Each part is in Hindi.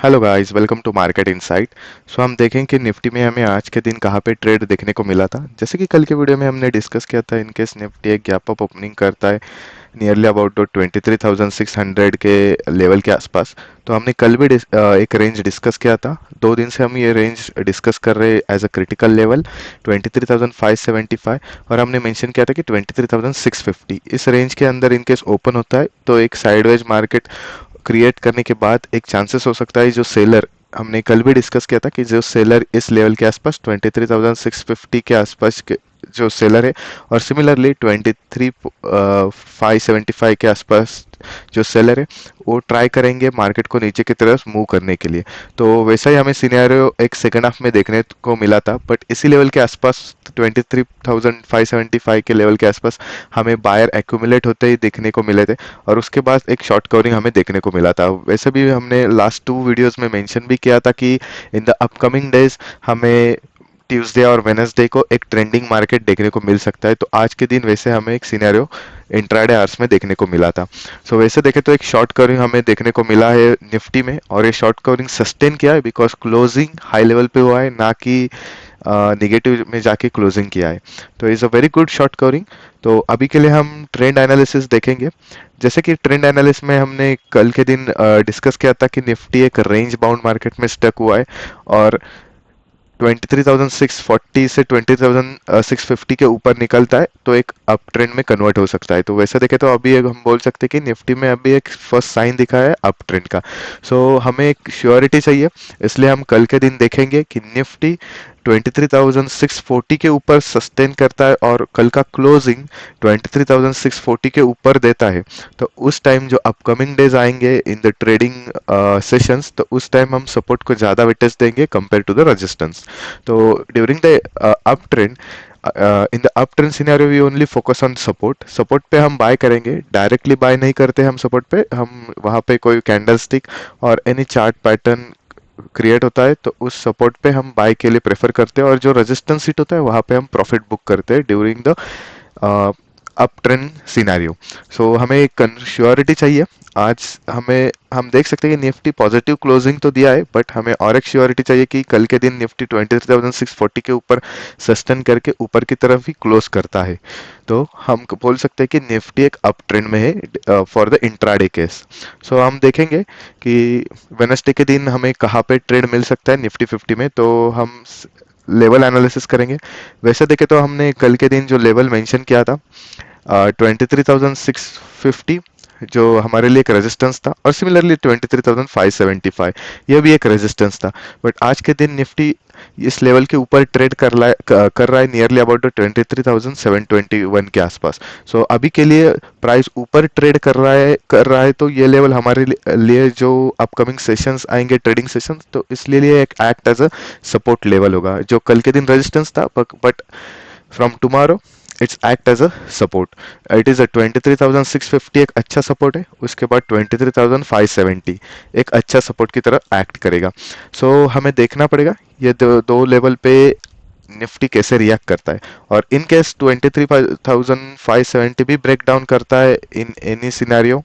Hello guys, welcome to market insight. So हम देखें कि निफ्टी में हमें आज के दिन कहाँ पे ट्रेड देखने को मिला था। जैसे कि कल के वीडियो में हमने डिस्कस किया था, इनकेस निफ्टी एक गैप अप ओपनिंग करता है नियरली अबाउट 23,600 के लेवल के आसपास, तो हमने कल भी एक रेंज डिस्कस किया था। 2 दिन से हम ये रेंज डिस्कस कर रहे हैं एज अ क्रिटिकल लेवल 23,575, और हमने मेंशन किया था कि 23,650 इस रेंज के अंदर इनकेस ओपन होता है तो एक साइडवेज मार्केट क्रिएट करने के बाद एक चांसेस हो सकता है जो सेलर, हमने कल भी डिस्कस किया था कि जो सेलर इस लेवल के आसपास 23,650 के आसपास के जो सेलर है, और सिमिलरली 23,575 के आसपास जो सेलर है, वो ट्राई करेंगे मार्केट को नीचे की तरफ मूव करने के लिए। तो वैसा ही हमें सिनेरियो एक सेकंड हाफ में देखने को मिला था, बट इसी लेवल के आसपास 23,575 के लेवल के आसपास हमें बायर एक्यूमुलेट होते ही देखने को मिले थे, और उसके बाद एक शॉर्ट कवरिंग हमें देखने को मिला था। वैसे भी हमने लास्ट 2 वीडियोस में मेंशन भी किया था कि इन द अपकमिंग डेज हमें ट्यूसडे और वेनसडे को एक ट्रेंडिंग मार्केट देखने को मिल सकता है। तो आज के दिन वैसे हमें एक सिनेरियो इंट्राडे आवर्स में देखने को मिला था। सो वैसे देखें तो एक शॉर्ट कवरिंग हमें देखने को मिला है निफ्टी में, और ये शॉर्ट कवरिंग सस्टेन किया है बिकॉज क्लोजिंग हाई लेवल पे हुआ है, ना कि निगेटिव में जाके क्लोजिंग किया है। तो is a very good short covering. तो अभी के लिए हम ट्रेंड एनालिसिस देखेंगे। जैसे कि ट्रेंड एनालिसिस में हमने कल के दिन डिस्कस किया था कि निफ्टी एक रेंज बाउंड मार्केट में स्टक हुआ है, और 23,640 से 20,650 के ऊपर निकलता है तो एक अप ट्रेंड में कन्वर्ट हो सकता है। तो वैसे देखें तो अभी हम बोल सकते हैं कि निफ्टी में अभी एक फर्स्ट साइन दिखा है अप ट्रेंड का। सो हमें एक श्योरिटी चाहिए, इसलिए हम कल के दिन देखेंगे कि निफ्टी 23,640 के ऊपर सस्टेन करता है और कल का क्लोजिंग 23,640 के ऊपर देता है। तो उस टाइम जो अपकमिंग डेज आएंगे इन द ट्रेडिंग सेशंस, तो उस टाइम हम सपोर्ट को ज़्यादा वेटेज देंगे कंपेयर टू द रेजिस्टेंस। तो during the up trend, in the up trend scenario we only focus on support. Support पे हम बाय करेंगे, डायरेक्टली बाय नहीं करते हम सपोर्ट पे। हम वहाँ पे कोई कैंडल स्टिक और एनी चार्ट पैटर्न क्रिएट होता है तो उस सपोर्ट पे हम बाय के लिए प्रेफर करते हैं, और जो रेजिस्टेंस हिट होता है वहाँ पे हम प्रॉफिट बुक करते हैं during the up trend scenario. So हमें एक श्योरिटी चाहिए। आज हम देख सकते हैं कि निफ्टी पॉजिटिव क्लोजिंग तो दिया है, बट हमें और एक श्योरिटी चाहिए कि कल के दिन निफ्टी 23,640 के ऊपर सस्टेन करके ऊपर की तरफ ही क्लोज करता है। तो हम बोल सकते हैं कि निफ्टी एक अप ट्रेंड में है फॉर द इंट्राडे केस। सो हम देखेंगे कि वेनसडे के दिन हमें कहाँ पे ट्रेड मिल सकता है निफ्टी 50 में, तो हम लेवल एनालिसिस करेंगे। वैसे देखे तो हमने कल के दिन जो लेवल मेंशन किया था 23,650, जो हमारे लिए एक रेजिस्टेंस था, और सिमिलरली 23,575 ये भी एक रेजिस्टेंस था। बट आज के दिन निफ्टी इस लेवल के ऊपर ट्रेड कर रहा है नियरली अबाउट 23,721 के आसपास। सो अभी के लिए प्राइस ऊपर ट्रेड कर रहा है तो ये लेवल हमारे लिए जो अपकमिंग सेशंस आएंगे ट्रेडिंग सेशंस, तो इसलिए लिए एक act as a support level होगा। जो कल के दिन रेजिस्टेंस था, but from tomorrow it's act as a support. It is a 23,650 एक अच्छा सपोर्ट है, उसके बाद 23,570 एक अच्छा सपोर्ट की तरह एक्ट करेगा। सो हमें देखना पड़ेगा ये दो लेवल पे निफ्टी कैसे रिएक्ट करता है। और इन केस 23,570 भी ब्रेक डाउन करता है इन एनी सिनेरियो,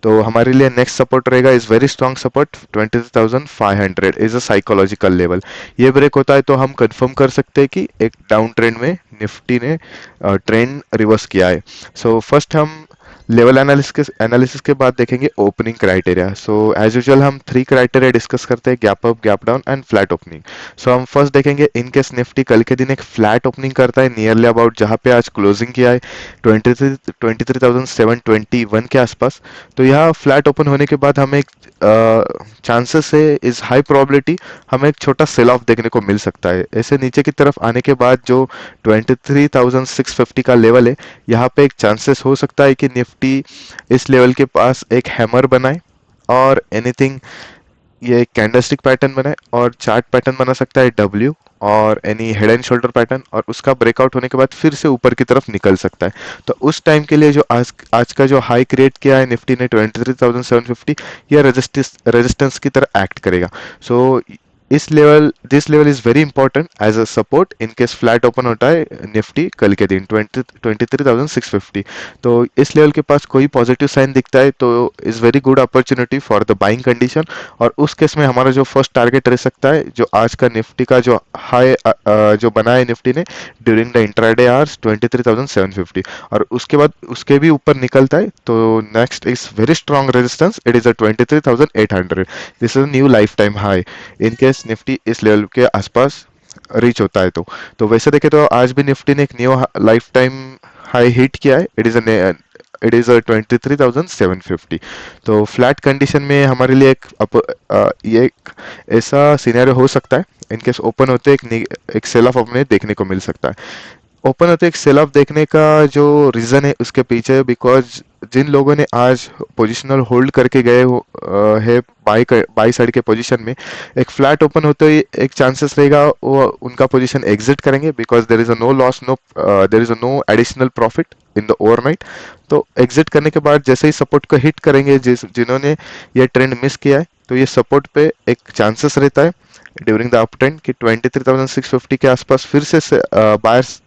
तो हमारे लिए नेक्स्ट सपोर्ट रहेगा is very strong support 23,500 is a psychological level. ये ब्रेक होता है तो हम कंफर्म कर सकते हैं कि एक डाउन ट्रेंड में निफ्टी ने ट्रेंड रिवर्स किया है। सो फर्स्ट हम लेवल एनालिसिस के बाद देखेंगे opening criteria. So as usual हम 3 क्राइटेरिया डिस्कस करते हैं, gap up, gap down and flat opening. So हम फर्स्ट देखेंगे इन केस निफ्टी कल के दिन एक फ्लैट ओपनिंग करता है नियरली अबाउट जहां पे आज क्लोजिंग किया है 23,721 के आसपास, तो यहाँ फ्लैट ओपन होने के बाद हमें चांसेस है इज हाई प्रोबेबिलिटी हमें एक छोटा सेल ऑफ देखने को मिल सकता है। ऐसे नीचे की तरफ आने के बाद जो 23,650 का लेवल है, यहाँ पे एक चांसेस हो सकता है कि निफ्टी इस लेवल के पास एक हैमर बनाए और एनीथिंग, ये कैंडलस्टिक पैटर्न बनाए और चार्ट पैटर्न बना सकता है डब्ल्यू और any head and shoulder pattern, और उसका ब्रेकआउट होने के बाद फिर से ऊपर की तरफ निकल सकता है। तो उस टाइम के लिए जो आज का जो हाई क्रिएट किया है निफ्टी ने 23,750, यह रेजिस्टेंस की तरह एक्ट करेगा। सो इस level this level is very important as a support in case flat open होता है निफ्टी कल के दिन 23,650। तो इस लेवल के पास कोई पॉजिटिव साइन दिखता है तो is very good opportunity for the buying condition. और उस केस में हमारा जो फर्स्ट टारगेट रह सकता है जो आज का निफ्टी का जो हाई जो बना है निफ्टी ने ड्यूरिंग द इंट्राडे आवर्स 23,750। और उसके बाद उसके भी ऊपर निकलता है तो next is very strong resistance, it is a 23,800। This is new life time high in case Nifty इस लेवल के आसपास रीच होता है। तो वैसे देखे तो आज भी निफ्टी ने एक new life time high hit किया है, इट इज अ 23,750। तो फ्लैट कंडीशन में हमारे लिए ये एक ऐसा सिनेरियो हो सकता है इनकेस ओपन होते एक सेल ऑफ हमें देखने को मिल सकता है। ओपन होते एक सेल ऑफ देखने का जो रीजन है उसके पीछे बिकॉज जिन लोगों ने आज पोजिशनल होल्ड करके गए हो है बाई साइड के पोजीशन में, एक फ्लैट ओपन होते ही एक चांसेस रहेगा वो उनका पोजीशन एग्जिट करेंगे because there is a no loss, no there is a no additional profit in the overnight. तो एग्जिट करने के बाद जैसे ही सपोर्ट को हिट करेंगे जिन्होंने ये ट्रेंड मिस किया है तो ये सपोर्ट पे एक चांसेस रहता है ड्यूरिंग द अप ट्रेंड कि 23,650 के आसपास फिर से बायर्स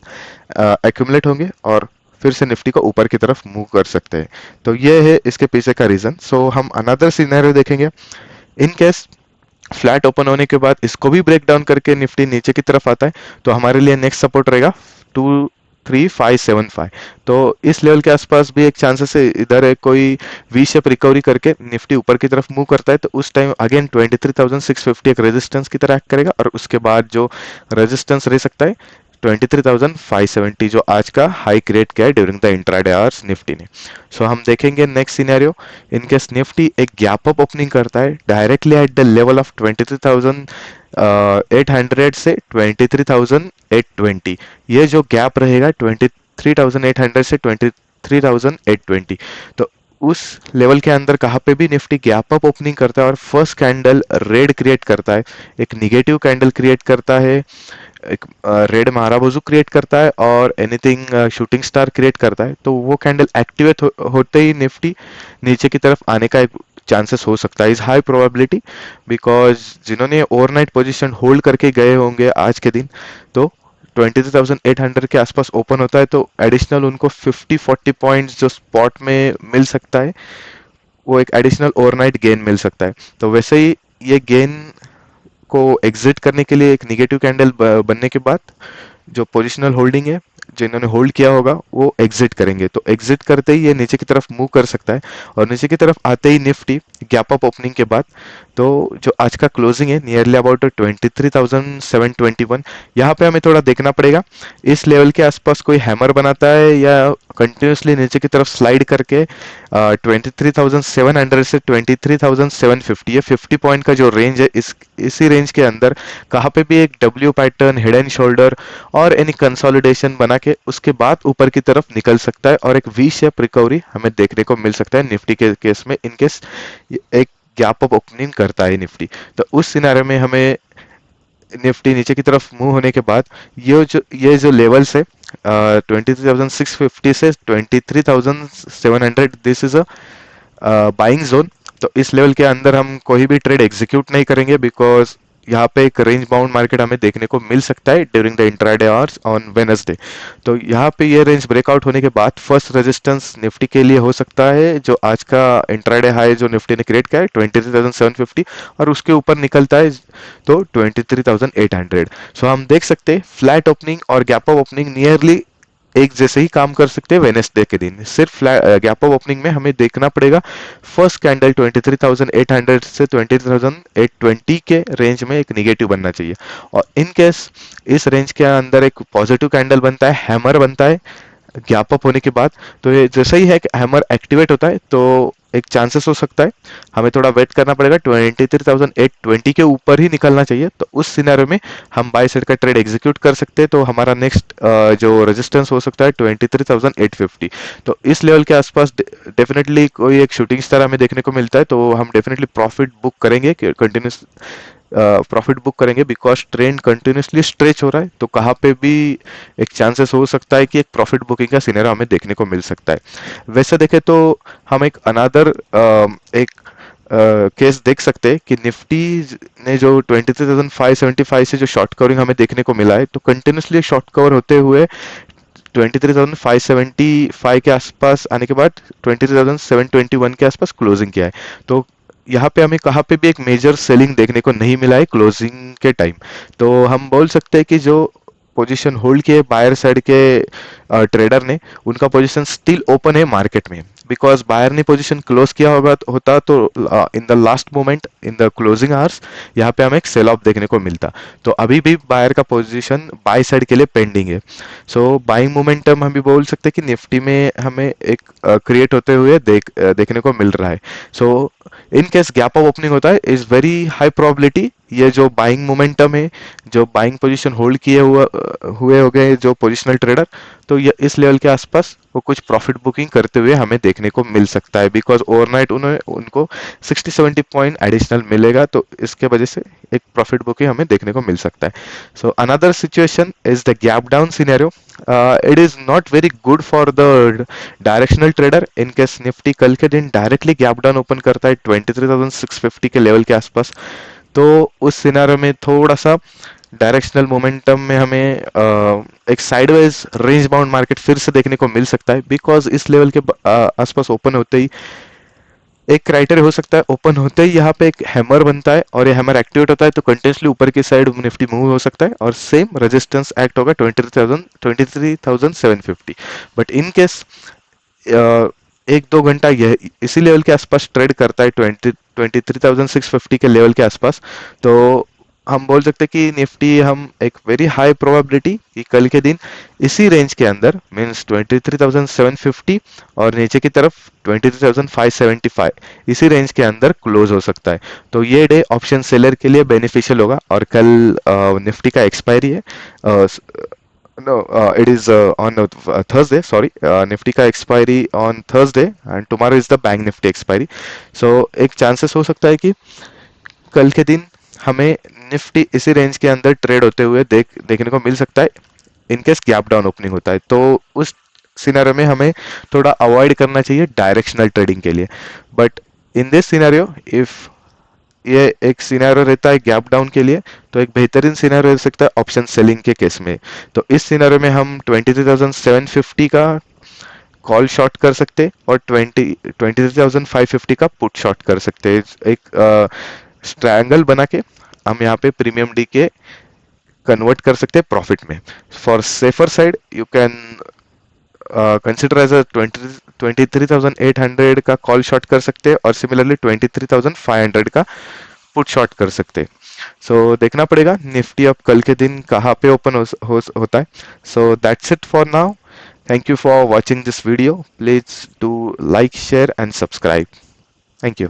एक्यूमुलेट होंगे और फिर से निफ्टी को ऊपर की तरफ मूव कर सकते हैं। तो ये है इसके पीछे का रीजन। सो हम अनदर सिनेरियो देखेंगे इन केस फ्लैट ओपन होने के बाद इसको भी ब्रेक डाउन करके निफ्टी नीचे की तरफ आता है तो हमारे लिए नेक्स्ट सपोर्ट रहेगा 23,575। तो इस लेवल के आसपास भी एक चांसेस है इधर है कोई वी शेप रिकवरी करके निफ्टी ऊपर की तरफ मूव करता है तो उस टाइम अगेन 23,650 एक रेजिस्टेंस की तरह एक्ट करेगा और उसके बाद जो रेजिस्टेंस रह सकता है 23,570 जो आज का हाई क्रिएट किया है during the intraday hours Nifty ने। सो हम देखेंगे next scenario in case Nifty एक गैप अप ओपनिंग करता है directly at the level of 23,800 से 23,820। ये जो गैप रहेगा 23,800 से 23,820। तो उस लेवल के अंदर कहाँ पे भी निफ्टी गैप अप ओपनिंग करता है और फर्स्ट कैंडल रेड क्रिएट करता है, एक निगेटिव कैंडल क्रिएट करता है, एक रेड महाराबोजू क्रिएट करता है और एनीथिंग शूटिंग स्टार क्रिएट करता है तो वो कैंडल एक्टिवेट होते ही निफ्टी नीचे की तरफ आने का एक चांसेस हो सकता है, इज हाई प्रोबेबिलिटी बिकॉज जिन्होंने ओवरनाइट पोजीशन होल्ड करके गए होंगे आज के दिन तो 23,800 के आसपास ओपन होता है तो एडिशनल उनको 50-40 पॉइंट्स जो स्पॉट में मिल सकता है वो एक एडिशनल ओवरनाइट गेन मिल सकता है। तो वैसे ही ये गेन को एग्जिट करने के लिए एक निगेटिव कैंडल बनने के बाद जो पोजिशनल होल्डिंग है जिन्होंने होल्ड किया होगा वो एग्जिट करेंगे तो एग्जिट करते ही ये नीचे की तरफ मूव कर सकता है। और नीचे की तरफ आते ही निफ्टी गैप अप ओपनिंग के बाद तो जो आज का क्लोजिंग है नियरली अबाउट 23,721, यहाँ पे हमें थोड़ा देखना पड़ेगा इस लेवल के आसपास कोई हैमर बनाता है या कंटिन्यूसली नीचे की तरफ स्लाइड करके 23,700 से 23,750 ये 50 पॉइंट का जो रेंज है इसी रेंज के अंदर कहाँ पे भी एक W pattern head and shoulder और एनी कंसोलिडेशन बना के उसके बाद ऊपर की तरफ निकल सकता है और एक वी शेप रिकवरी हमें देखने को मिल सकता है निफ्टी के केस में इनकेस एक गैप अप ओपनिंग करता है निफ्टी। तो उस सिनेरियो में हमें निफ्टी नीचे की तरफ मूव होने के बाद ये जो लेवल्स है 23,650 से 23,700 this is a buying zone. तो इस लेवल के अंदर हम कोई भी ट्रेड एग्जीक्यूट नहीं करेंगे बिकॉज यहाँ पे एक रेंज बाउंड मार्केट हमें देखने को मिल सकता है during the intraday hours on Wednesday. तो यहाँ पे ये रेंज ब्रेकआउट होने के बाद फर्स्ट रेजिस्टेंस निफ्टी के लिए हो सकता है जो आज का इंट्राडे हाई जो निफ्टी ने क्रिएट किया है 23,750 और उसके ऊपर निकलता है तो 23,800। सो हम देख सकते हैं फ्लैट ओपनिंग और गैप अप ओपनिंग नियरली एक जैसे ही काम कर सकते हैं वेनेसडे के दिन। सिर्फ गैप अप ओपनिंग में हमें देखना पड़ेगा फर्स्ट कैंडल 23,800 से 23,820 के रेंज में एक निगेटिव बनना चाहिए और इन केस इस रेंज के अंदर एक पॉजिटिव कैंडल बनता है, हैमर बनता है गैप अप होने के बाद तो ये जैसे ही है कि हैमर एक्टिवेट होता है तो एक चांसेस हो सकता है हमें थोड़ा वेट करना पड़ेगा 23,820 के ऊपर ही निकलना चाहिए। तो उस सिनेरियो में हम बाय साइड का ट्रेड एग्जीक्यूट कर सकते हैं तो हमारा नेक्स्ट जो रेजिस्टेंस हो सकता है 23,850। तो इस लेवल के आसपास डेफिनेटली कोई एक शूटिंग स्टार हमें देखने को मिलता है तो हम डेफिनेटली प्रॉफिट बुक करेंगे कंटिन्यूस प्रॉफिट बुक करेंगे बिकॉज ट्रेंड कंटिन्यूसली स्ट्रेच हो रहा है तो कहाँ पे भी एक चांसेस हो सकता है कि एक प्रॉफिट बुकिंग का सिनेरियो हमें देखने को मिल सकता है। वैसे देखें तो हम एक अनादर एक केस देख सकते हैं कि निफ्टी ने जो 23,575 से जो शॉर्ट कवरिंग हमें देखने को मिला है, तो कंटिन्यूसली शॉर्ट कवर होते हुए 23,575 के आसपास आने के बाद 23,721 के आसपास क्लोजिंग किया है। तो यहाँ पे हमें कहाँ पे भी एक मेजर सेलिंग देखने को नहीं मिला है क्लोजिंग के टाइम। तो हम बोल सकते हैं कि जो पोजीशन होल्ड किए बायर साइड के ट्रेडर ने, उनका पोजीशन स्टिल ओपन है मार्केट में, बिकॉज बायर ने पोजीशन क्लोज किया होगा होता तो in the last moment in the closing hours यहाँ पे हमें एक सेल ऑफ देखने को मिलता। तो अभी भी बायर का पोजीशन बाय साइड के लिए पेंडिंग है। सो बाइंग मोमेंटम हम भी बोल सकते हैं कि निफ्टी में हमें एक क्रिएट होते हुए देखने को मिल रहा है। So in case gap up opening होता है, इज वेरी हाई प्रोबेबिलिटी ये जो बाइंग मोमेंटम है, जो बाइंग पोजीशन होल्ड किए हुए हो गए जो पोजिशनल ट्रेडर, तो ये इस लेवल के आसपास वो कुछ प्रॉफिट बुकिंग करते हुए हमें देखने को मिल सकता है, बिकॉज ओवरनाइट उन्हें उनको 60-70 पॉइंट एडिशनल मिलेगा, तो इसके वजह से एक प्रॉफिट बुकिंग हमें देखने को मिल सकता है। So another situation is the gap down scenario. It is not very good for the directional trader in case Nifty कल के दिन डायरेक्टली गैप डाउन ओपन करता है 23,650 के लेवल के आसपास। तो उस सिनारियो में थोड़ा सा डायरेक्शनल मोमेंटम में हमें एक साइडवेज रेंज बाउंड मार्केट फिर से देखने को मिल सकता है, बिकॉज इस लेवल के आसपास ओपन होते ही एक क्राइटेरिया हो सकता है, ओपन होते ही यहाँ पे एक हैमर बनता है और ये हैमर एक्टिवेट होता है तो कंटिन्यूसली ऊपर की साइड निफ्टी मूव हो सकता है और सेम रेजिस्टेंस एक्ट होगा 23,750। बट इन केस एक दो घंटा यह इसी लेवल के आसपास ट्रेड करता है 23,650 के लेवल के आसपास, तो हम बोल सकते हैं कि निफ्टी हम एक वेरी हाई प्रोबेबिलिटी कि कल के दिन इसी रेंज के अंदर मींस 23,750 और नीचे की तरफ 23,575 इसी रेंज के अंदर क्लोज हो सकता है। तो ये डे ऑप्शन सेलर के लिए बेनिफिशियल होगा। और कल निफ्टी का एक्सपायरी है, no, it is on Thursday. Sorry, Nifty का expiry on Thursday and tomorrow is the Bank Nifty expiry. So एक chances हो सकता है कि कल के दिन हमें निफ्टी इसी रेंज के अंदर ट्रेड होते हुए देखने को मिल सकता है इनकेस गैप डाउन ओपनिंग होता है। तो उस सिनेरियो में हमें थोड़ा अवॉइड करना चाहिए डायरेक्शनल ट्रेडिंग के लिए। But in this scenario if ये एक सिनेरियो रहता है गैप डाउन के लिए, तो एक बेहतरीन सिनेरियो रह सकता है ऑप्शन सेलिंग के केस में। तो इस सिनेरियो में हम 23,750 का कॉल शॉर्ट कर सकते और 23,550 का पुट शॉर्ट कर सकते। एक ट्रायंगल बना के हम यहाँ पे प्रीमियम डी के कन्वर्ट कर सकते हैं प्रॉफिट में। For safer side you can consider as a 23,800 का कॉल शॉर्ट कर सकते हैं और सिमिलरली 23,500 का पुट शॉर्ट कर सकते हैं। सो देखना पड़ेगा निफ्टी अब कल के दिन कहाँ पे ओपन होता है। So that's it for now. Thank you for watching this video. Please do like share and subscribe. Thank you.